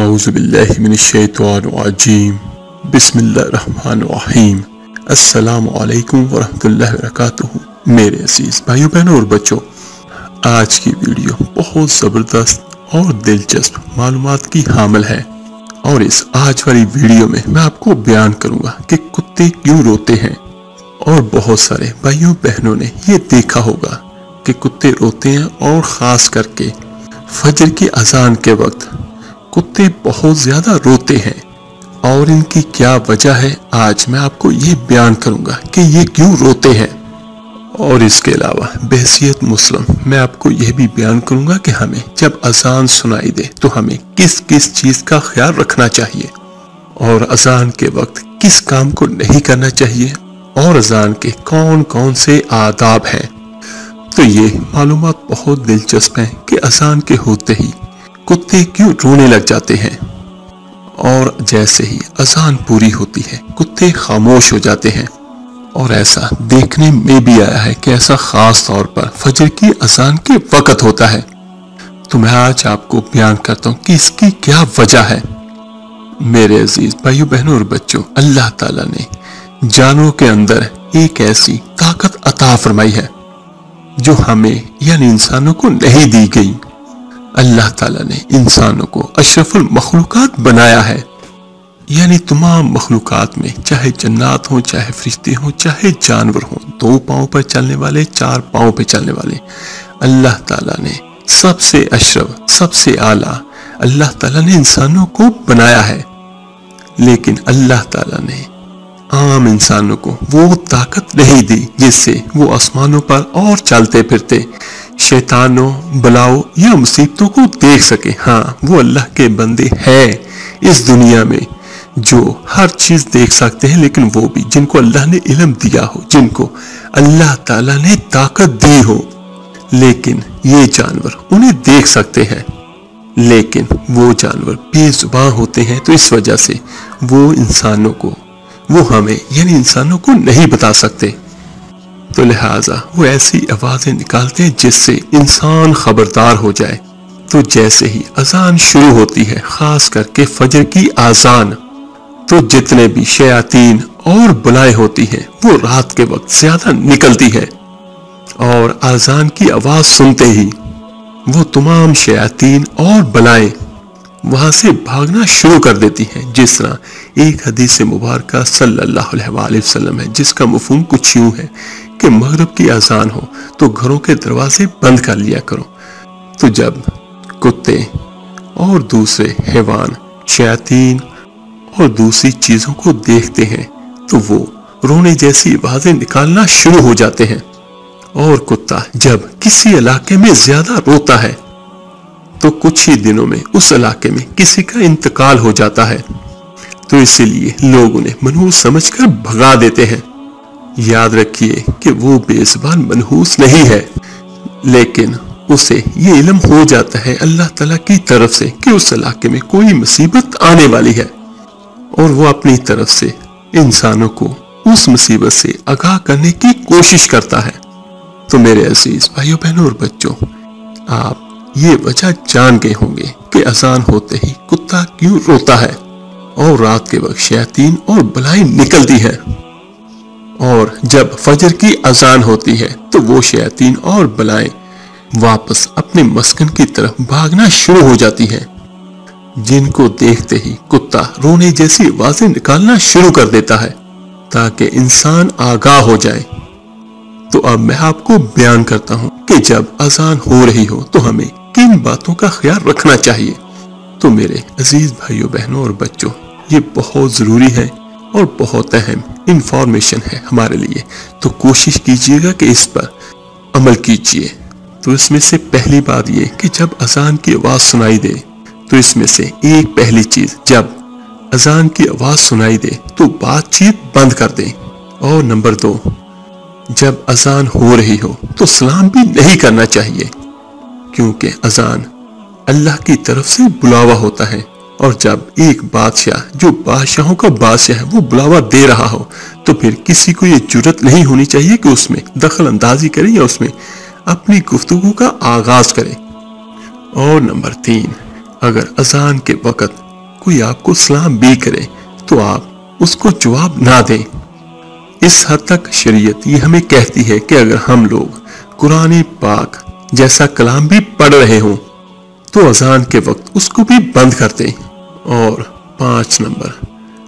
اعوذ باللہ من الشیطان الرجیم بسم اللہ الرحمن الرحیم السلام علیکم ورحمۃ اللہ وبرکاتہ۔ میرے عزیز بھائیوں بہنوں اور بچوں، آج کی ویڈیو بہت زبردست اور دلچسپ معلومات کی حامل ہے، اور اس آج والی ویڈیو میں آپ کو بیان کروں گا کہ کتے کیوں روتے ہیں۔ اور بہت سارے بھائیوں بہنوں نے یہ دیکھا ہوگا کہ کتے روتے ہیں، اور خاص کر کے فجر کی اذان کے وقت کتے بہت زیادہ روتے ہیں، اور ان کی کیا وجہ ہے آج میں آپ کو یہ بیان کروں گا کہ یہ کیوں روتے ہیں۔ اور اس کے علاوہ بحیثیت مسلم میں آپ کو یہ بھی بیان کروں گا کہ ہمیں جب اذان سنائی دے تو ہمیں کس کس چیز کا خیال رکھنا چاہیے، اور اذان کے وقت کس کام کو نہیں کرنا چاہیے، اور اذان کے کون کون سے آداب ہیں۔ تو یہ معلومات بہت دلچسپ ہیں کہ اذان کے ہوتے ہی کتے کیوں رونے لگ جاتے ہیں، اور جیسے ہی اذان پوری ہوتی ہے کتے خاموش ہو جاتے ہیں۔ اور ایسا دیکھنے میں بھی آیا ہے کہ ایسا خاص طور پر فجر کی اذان کے وقت ہوتا ہے۔ تو میں آج آپ کو بیان کرتا ہوں کہ اس کی کیا وجہ ہے۔ میرے عزیز بھائیوں بہنوں اور بچوں، اللہ تعالیٰ نے جانوروں کے اندر ایک ایسی طاقت عطا فرمائی ہے جو ہمیں یعنی انسانوں کو نہیں دی گئی۔ اللہ تعالیٰ نے انسانوں کو اشرف المخلوقات بنایا ہے، یعنی تمام مخلوقات میں چاہے جنات ہوں، چاہے فرشتے ہوں، چاہے جانور ہوں، 2 پاؤں پر چلنے والے، 4 پاؤں پر چلنے والے، اللہ تعالیٰ نے سب سے اشرف، سب سے اعلیٰ اللہ تعالیٰ نے انسانوں کو بنایا ہے۔ لیکن اللہ تعالیٰ نے عام انسانوں کو وہ طاقت نہیں دی جس سے وہ آسمانوں پر اور چلتے پھرتے شیطانوں، بلاؤں یا مصیبتوں کو دیکھ سکے۔ ہاں، وہ اللہ کے بندے ہیں اس دنیا میں جو ہر چیز دیکھ سکتے ہیں، لیکن وہ بھی جن کو اللہ نے علم دیا ہو، جن کو اللہ تعالیٰ نے طاقت دی ہو، لیکن یہ جانور انہیں دیکھ سکتے ہیں، لیکن وہ جانور بے زبان ہوتے ہیں، تو اس وجہ سے وہ انسانوں کو، وہ ہمیں یعنی انسانوں کو نہیں بتا سکتے۔ تو لہٰذا وہ ایسی آوازیں نکالتے ہیں جس سے انسان خبردار ہو جائے۔ تو جیسے ہی اذان شروع ہوتی ہے، خاص کر کے فجر کی اذان، تو جتنے بھی شیاطین اور بلائیں ہوتی ہیں وہ رات کے وقت زیادہ نکلتی ہے، اور اذان کی آواز سنتے ہی وہ تمام شیاطین اور بلائیں وہاں سے بھاگنا شروع کر دیتی ہیں۔ جس طرح ایک حدیث مبارکہ صلی اللہ علیہ وآلہ وسلم ہے، جس کا مفہوم کچھ یوں ہے کہ مغرب کی اذان ہو تو گھروں کے دروازے بند کر لیا کرو۔ تو جب کتے اور دوسرے حیوان، شیاطین اور دوسری چیزوں کو دیکھتے ہیں تو وہ رونے جیسی آوازیں نکالنا شروع ہو جاتے ہیں، اور کتا جب کسی علاقے میں زیادہ روتا ہے تو کچھ ہی دنوں میں اس علاقے میں کسی کا انتقال ہو جاتا ہے، تو اسی لیے لوگ انہیں منحوس سمجھ کر بھگا دیتے ہیں۔ یاد رکھیے کہ وہ بے زبان منحوس نہیں ہے، لیکن اسے یہ علم ہو جاتا ہے اللہ تعالیٰ کی طرف سے کہ اس علاقے میں کوئی مصیبت آنے والی ہے، اور وہ اپنی طرف سے انسانوں کو اس مصیبت سے آگاہ کرنے کی کوشش کرتا ہے۔ تو میرے عزیز بھائیوں بہنوں اور بچوں، آپ یہ وجہ جان گئے ہوں گے کہ اذان ہوتے ہی کتا کیوں روتا ہے، اور رات کے وقت شیاطین اور بلائیں نکلتی ہیں، اور جب فجر کی اذان ہوتی ہے تو وہ شیاطین اور بلائیں واپس اپنے مسکن کی طرف بھاگنا شروع ہو جاتی ہیں، جن کو دیکھتے ہی کتا رونے جیسی آوازیں نکالنا شروع کر دیتا ہے تاکہ انسان آگاہ ہو جائے۔ تو اب میں آپ کو بیان کرتا ہوں کہ جب اذان ہو رہی ہو تو ہمیں کن باتوں کا خیال رکھنا چاہیے۔ تو میرے عزیز بھائیوں بہنوں اور بچوں، یہ بہت ضروری ہے اور بہت اہم انفارمیشن ہے ہمارے لیے، تو کوشش کیجیے گا کہ اس پر عمل کیجیے۔ تو اس میں سے پہلی بات یہ کہ جب اذان کی آواز سنائی دے تو اس میں سے ایک پہلی چیز، جب اذان کی آواز سنائی دے تو بات چیت بند کر دیں، اور نمبر 2، جب اذان ہو رہی ہو تو سلام بھی نہیں کرنا چاہیے، کیونکہ اذان اللہ کی طرف سے بلاوا ہوتا ہے، اور جب ایک بادشاہ جو بادشاہوں کا بادشاہ ہے وہ بلاوا دے رہا ہو تو پھر کسی کو یہ جرت نہیں ہونی چاہیے کہ اس میں دخل اندازی کرے یا اس میں اپنی گفتگو کا آغاز کرے۔ اور نمبر 3، اگر اذان کے وقت کوئی آپ کو سلام بھی کرے تو آپ اس کو جواب نہ دیں۔ اس حد تک شریعت یہ ہمیں کہتی ہے کہ اگر ہم لوگ قرآن پاک جیسا کلام بھی پڑھ رہے ہوں تو اذان کے وقت اس کو بھی بند کر دیں۔ اور 5 نمبر،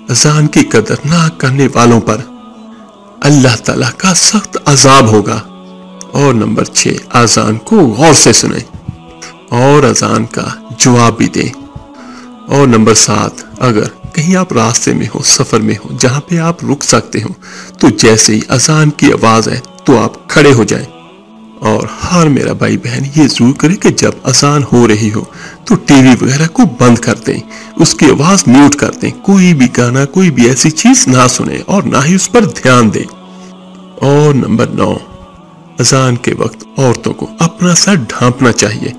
اذان کی قدر نہ کرنے والوں پر اللہ تعالیٰ کا سخت عذاب ہوگا۔ اور نمبر 6، اذان کو غور سے سنیں اور اذان کا جواب بھی دیں۔ اور نمبر 7، اگر کہیں آپ راستے میں ہو، سفر میں ہو، جہاں پہ آپ رک سکتے ہو تو جیسے ہی اذان کی آواز ہے تو آپ کھڑے ہو جائیں۔ اور ہر میرا بھائی بہن یہ ضرور کرے کہ جب اذان ہو رہی ہو تو ٹی وی وغیرہ کو بند کر دیں، اس کی آواز میوٹ کر دیں، کوئی بھی گانا، کوئی بھی ایسی چیز نہ سنیں اور نہ ہی اس پر دھیان دیں۔ اور نمبر 9، اذان کے وقت عورتوں کو اپنا سر ڈھانپنا چاہیے،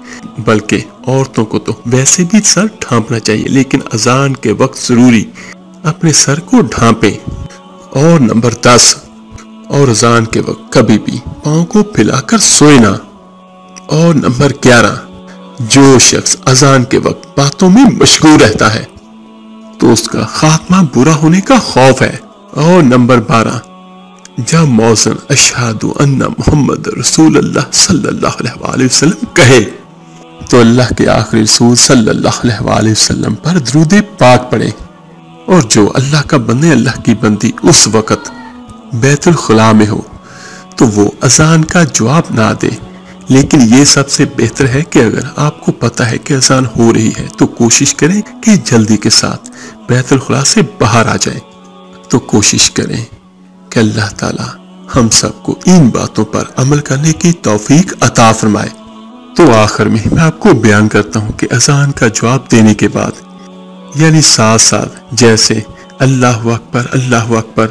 بلکہ عورتوں کو تو ویسے بھی سر ڈھانپنا چاہیے، لیکن اذان کے وقت ضروری اپنے سر کو ڈھانپیں۔ اور نمبر 10، اور اذان کے وقت کبھی بھی پاؤں کو پھیلا کر سوئے نہ۔ اور نمبر 11، جو شخص اذان کے وقت باتوں میں مشغول رہتا ہے تو اس کا خاتمہ برا ہونے کا خوف ہے۔ اور نمبر 12، جب مؤذن اشہد ان محمد رسول اللہ صلی اللہ علیہ وآلہ وسلم کہے تو اللہ کے آخری رسول صلی اللہ علیہ وآلہ وسلم پر درود پاک پڑھے۔ اور جو اللہ کا بندے، اللہ کی بندی اس وقت بیت الخلاء میں ہو تو وہ اذان کا جواب نہ دے، لیکن یہ سب سے بہتر ہے کہ اگر آپ کو پتہ ہے کہ اذان ہو رہی ہے تو کوشش کریں کہ جلدی کے ساتھ بیت الخلاء سے باہر آ جائیں۔ تو کوشش کریں کہ اللہ تعالی ہم سب کو ان باتوں پر عمل کرنے کی توفیق عطا فرمائے۔ تو آخر میں آپ کو بیان کرتا ہوں کہ اذان کا جواب دینے کے بعد یعنی ساتھ ساتھ جیسے اللہ اکبر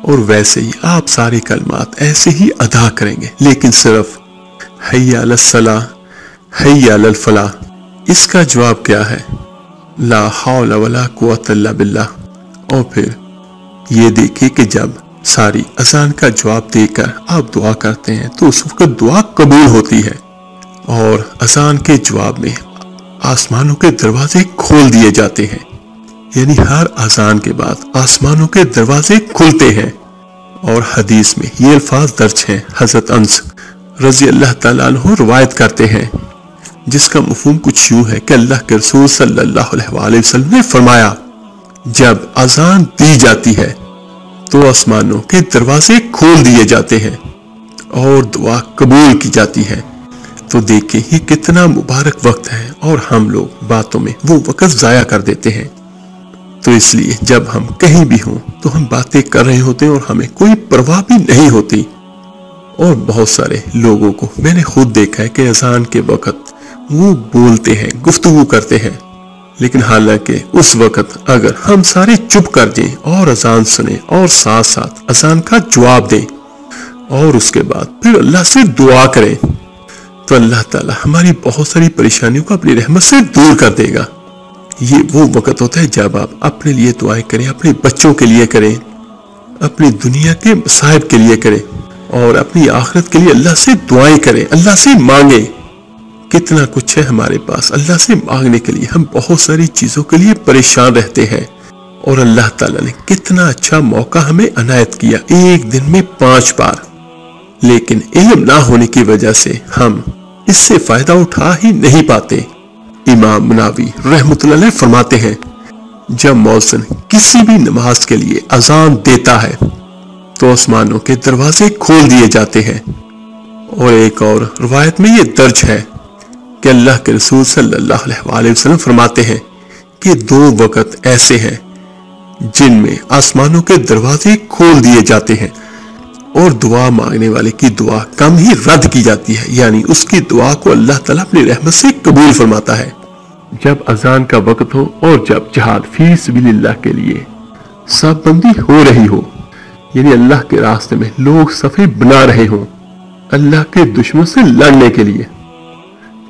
اور ویسے ہی آپ سارے کلمات ایسے ہی ادا کریں گے، لیکن صرف حی علی الصلاۃ، حی علی الفلاح، اس کا جواب کیا ہے؟ لا حول ولا قوت الا باللہ۔ اور پھر یہ دیکھیں کہ جب ساری اذان کا جواب دے کر آپ دعا کرتے ہیں تو اس وقت دعا قبول ہوتی ہے، اور اذان کے جواب میں آسمانوں کے دروازے کھول دیے جاتے ہیں، یعنی ہر اذان کے بعد آسمانوں کے دروازے کھلتے ہیں۔ اور حدیث میں یہ الفاظ درج ہیں، حضرت انس رضی اللہ تعالیٰ عنہ روایت کرتے ہیں، جس کا مفہوم کچھ یوں ہے کہ اللہ کے رسول صلی اللہ علیہ وآلہ وسلم نے فرمایا، جب اذان دی جاتی ہے تو آسمانوں کے دروازے کھول دیے جاتے ہیں اور دعا قبول کی جاتی ہے۔ تو دیکھیں یہ کتنا مبارک وقت ہے اور ہم لوگ باتوں میں وہ وقت ضائع کر دیتے ہیں۔ تو اس لیے جب ہم کہیں بھی ہوں تو ہم باتیں کر رہے ہوتے ہیں اور ہمیں کوئی پرواہ بھی نہیں ہوتی۔ اور بہت سارے لوگوں کو میں نے خود دیکھا ہے کہ اذان کے وقت وہ بولتے ہیں، گفتگو کرتے ہیں، لیکن حالانکہ اس وقت اگر ہم سارے چپ کر دیں اور اذان سنیں اور ساتھ ساتھ اذان کا جواب دیں اور اس کے بعد پھر اللہ سے دعا کریں تو اللہ تعالی ہماری بہت ساری پریشانیوں کو اپنی رحمت سے دور کر دے گا۔ یہ وہ وقت ہوتا ہے جب آپ اپنے لیے دعائیں کریں، اپنے بچوں کے لیے کریں، اپنی دنیا کے مصائب کے لیے کریں اور اپنی آخرت کے لیے اللہ سے دعائیں کریں، اللہ سے مانگیں۔ کتنا کچھ ہے ہمارے پاس اللہ سے مانگنے کے لیے، ہم بہت ساری چیزوں کے لیے پریشان رہتے ہیں، اور اللہ تعالیٰ نے کتنا اچھا موقع ہمیں عنایت کیا، ایک دن میں 5 بار، لیکن علم نہ ہونے کی وجہ سے ہم اس سے فائدہ اٹھا ہی نہیں پاتے۔ امام مناوی رحمۃ اللہ علیہ فرماتے ہیں، جب مؤذن کسی بھی نماز کے لیے اذان دیتا ہے تو آسمانوں کے دروازے کھول دیے جاتے ہیں۔ اور ایک اور روایت میں یہ درج ہے کہ اللہ کے رسول صلی اللہ علیہ وآلہ وسلم فرماتے ہیں کہ 2 وقت ایسے ہیں جن میں آسمانوں کے دروازے کھول دیے جاتے ہیں اور دعا مانگنے والے کی دعا کم ہی رد کی جاتی ہے، یعنی اس کی دعا کو اللہ تعالیٰ اپنی رحمت سے قبول فرماتا ہے۔ جب اذان کا وقت ہو اور جب جہاد فی سبیل اللہ کے لیے صف بندی ہو رہی ہو، یعنی اللہ کے راستے میں لوگ صفیں بنا رہے ہوں اللہ کے دشمن سے لڑنے کے لیے،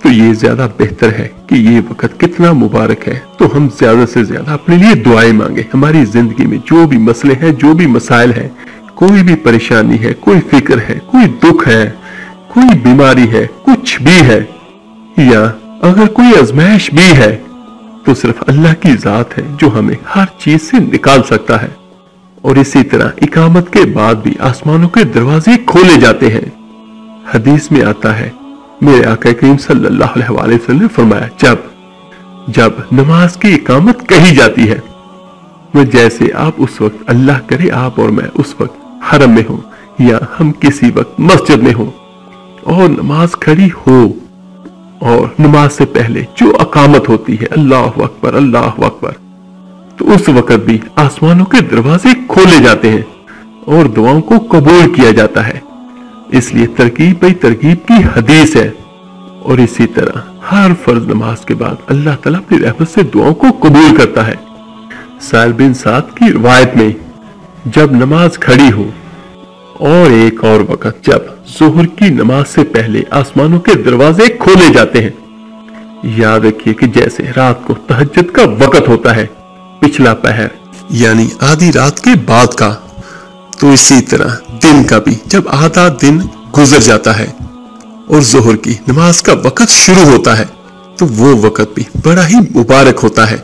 تو یہ زیادہ بہتر ہے کہ یہ وقت کتنا مبارک ہے۔ تو ہم زیادہ سے زیادہ اپنے لیے دعائیں مانگیں۔ ہماری زندگی میں جو بھی مسئلے ہیں، جو بھی مسائل ہیں، کوئی بھی پریشانی ہے، کوئی فکر ہے، کوئی دکھ ہے، کوئی بیماری ہے، کچھ بھی ہے، یا اگر کوئی آزمائش بھی ہے تو صرف اللہ کی ذات ہے جو ہمیں ہر چیز سے نکال سکتا ہے۔ اور اسی طرح اقامت کے بعد بھی آسمانوں کے دروازے کھولے جاتے ہیں۔ حدیث میں آتا ہے، میرے آقا کریم صلی اللہ علیہ وآلہ وسلم نے فرمایا، جب نماز کی اقامت کہی جاتی ہے، وہ جیسے آپ اس وقت، اللہ کرے آپ اور میں اس وقت حرم میں ہوں یا ہم کسی وقت مسجد میں ہوں اور نماز کھڑی ہو، اور نماز سے پہلے جو اقامت ہوتی ہے، اللہ اکبر اللہ اکبر، تو اس وقت بھی آسمانوں کے دروازے کھولے جاتے ہیں اور دعاؤں کو قبول کیا جاتا ہے۔ اس لیے ترغیب بھئی ترغیب کی حدیث ہے۔ اور اسی طرح ہر فرض نماز کے بعد اللہ تعالیٰ اپنی رحمت سے دعاؤں کو قبول کرتا ہے۔ سہل بن سعد کی روایت میں، جب نماز کھڑی ہو، اور ایک اور وقت جب ظہر کی نماز سے پہلے آسمانوں کے دروازے کھولے جاتے ہیں۔ یاد رکھیے کہ جیسے رات کو تہجد کا وقت ہوتا ہے، پچھلا پہر یعنی آدھی رات کے بعد کا، تو اسی طرح دن کا بھی جب آدھا دن گزر جاتا ہے اور ظہر کی نماز کا وقت شروع ہوتا ہے، تو وہ وقت بھی بڑا ہی مبارک ہوتا ہے۔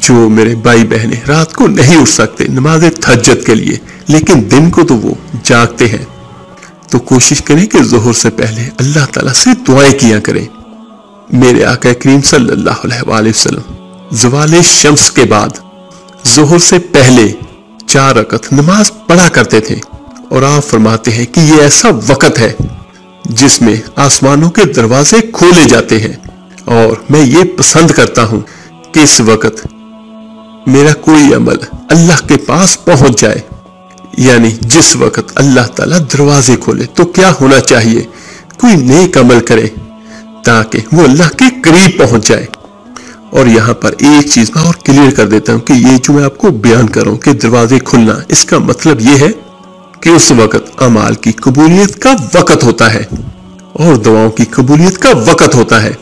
جو میرے بھائی بہنیں رات کو نہیں اٹھ سکتے نماز تہجد کے لیے، لیکن دن کو تو وہ جاگتے ہیں، تو کوشش کریں کہ ظہر سے پہلے اللہ تعالیٰ سے دعائیں کیا کریں۔ میرے آقا کریم صلی اللہ علیہ وآلہ وسلم زوال شمس کے بعد ظہر سے پہلے 4 رکعت نماز پڑھا کرتے تھے، اور آپ فرماتے ہیں کہ یہ ایسا وقت ہے جس میں آسمانوں کے دروازے کھولے جاتے ہیں، اور میں یہ پسند کرتا ہوں کہ اس وقت میرا کوئی عمل اللہ کے پاس پہنچ جائے۔ یعنی جس وقت اللہ تعالیٰ دروازے کھولے تو کیا ہونا چاہیے، کوئی نیک عمل کرے تاکہ وہ اللہ کے قریب پہنچ جائے۔ اور یہاں پر ایک چیز میں اور کلیئر کر دیتا ہوں کہ یہ جو میں آپ کو بیان کر رہا ہوں کہ دروازے کھلنا، اس کا مطلب یہ ہے کہ اس وقت اعمال کی قبولیت کا وقت ہوتا ہے اور دعاؤں کی قبولیت کا وقت ہوتا ہے،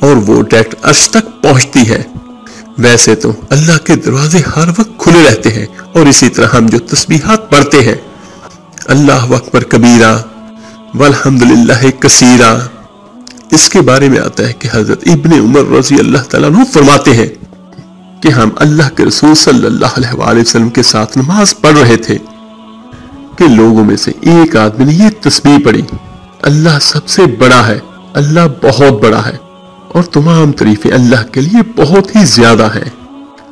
اور وہ ڈائریکٹ عرش تک پہنچتی ہے۔ ویسے تو اللہ کے دروازے ہر وقت کھلے رہتے ہیں، اور اسی طرح ہم جو تسبیحات پڑھتے ہیں، اللہ اکبر کبیرہ والحمدللہ کثیرہ، اس کے بارے میں آتا ہے کہ حضرت ابن عمر رضی اللہ تعالیٰ عنہ فرماتے ہیں کہ ہم اللہ کے رسول صلی اللہ علیہ وآلہ وسلم کے ساتھ نماز پڑھ رہے تھے کہ لوگوں میں سے ایک آدمی نے یہ تسبیح پڑھی، اللہ سب سے بڑا ہے، اللہ بہت بڑا ہے، اور تمام تعریفیں اللہ کے لیے بہت ہی زیادہ ہیں،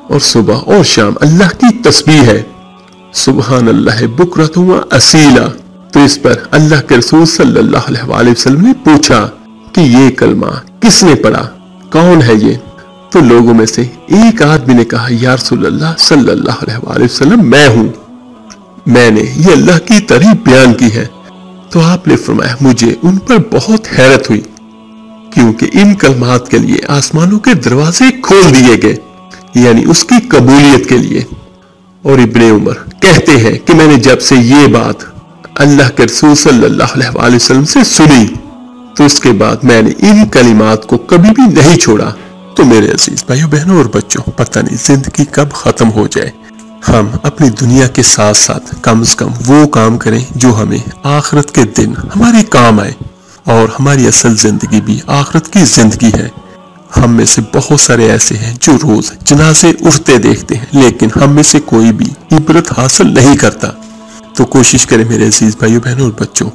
اور صبح اور شام اللہ کی تسبیح ہے، سبحان اللہ بکرۃ و اصیلا۔ تو اس پر اللہ کے رسول صلی اللہ علیہ وآلہ وسلم نے پوچھا کہ یہ کلمہ کس نے پڑھا، کون ہے یہ؟ تو لوگوں میں سے ایک آدمی نے کہا، یا رسول اللہ صلی اللہ علیہ وآلہ وسلم، میں ہوں، میں نے یہ اللہ کی تعریف بیان کی ہے۔ تو آپ نے فرمایا، مجھے ان پر بہت حیرت ہوئی، کیونکہ ان کلمات کے لیے آسمانوں کے دروازے کھول دیے گئے، یعنی اس کی قبولیت کے لیے۔ اور ابن عمر کہتے ہیں کہ میں نے جب سے یہ بات اللہ کے رسول صلی اللہ علیہ وآلہ وسلم سے سنی، تو اس کے بعد میں نے ان کلمات کو کبھی بھی نہیں چھوڑا۔ تو میرے عزیز بھائیوں بہنوں اور بچوں، پتہ نہیں زندگی کب ختم ہو جائے، ہم اپنی دنیا کے ساتھ ساتھ کم از کم وہ کام کریں جو ہمیں آخرت کے دن ہمارے کام آئے، اور ہماری اصل زندگی بھی آخرت کی زندگی ہے۔ ہم میں سے بہت سارے ایسے ہیں جو روز جنازے اٹھتے دیکھتے ہیں، لیکن ہم میں سے کوئی بھی عبرت حاصل نہیں کرتا۔ تو کوشش کریں میرے عزیز بھائیوں بہنوں اور بچوں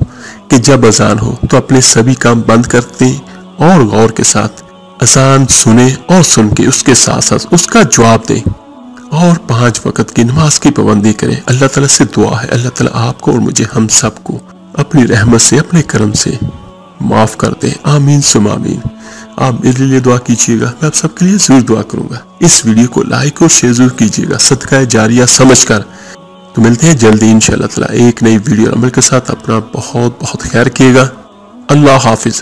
کہ جب اذان ہو تو اپنے سبھی کام بند کر دیں اور غور کے ساتھ اذان سنیں، اور سن کے اس کے ساتھ ساتھ اس کا جواب دیں، اور 5 وقت کی نماز کی پابندی کریں۔ اللہ تعالیٰ سے دعا ہے اللہ تعالیٰ آپ کو اور مجھے، ہم سب کو اپنی رحمت سے، اپنے کرم سے معاف کر دیں، آمین ثم آمین۔ آپ میرے لیے دعا کیجیے گا، میں آپ سب کے لیے ضرور دعا کروں گا۔ اس ویڈیو کو لائک اور شیئر ضرور کیجیے گا صدقہ جاریہ سمجھ کر۔ تو ملتے ہیں جلدی انشاءاللہ تعالیٰ ایک نئی ویڈیو عمل کے ساتھ۔ اپنا بہت بہت خیال رکھیے گا۔ اللہ حافظ۔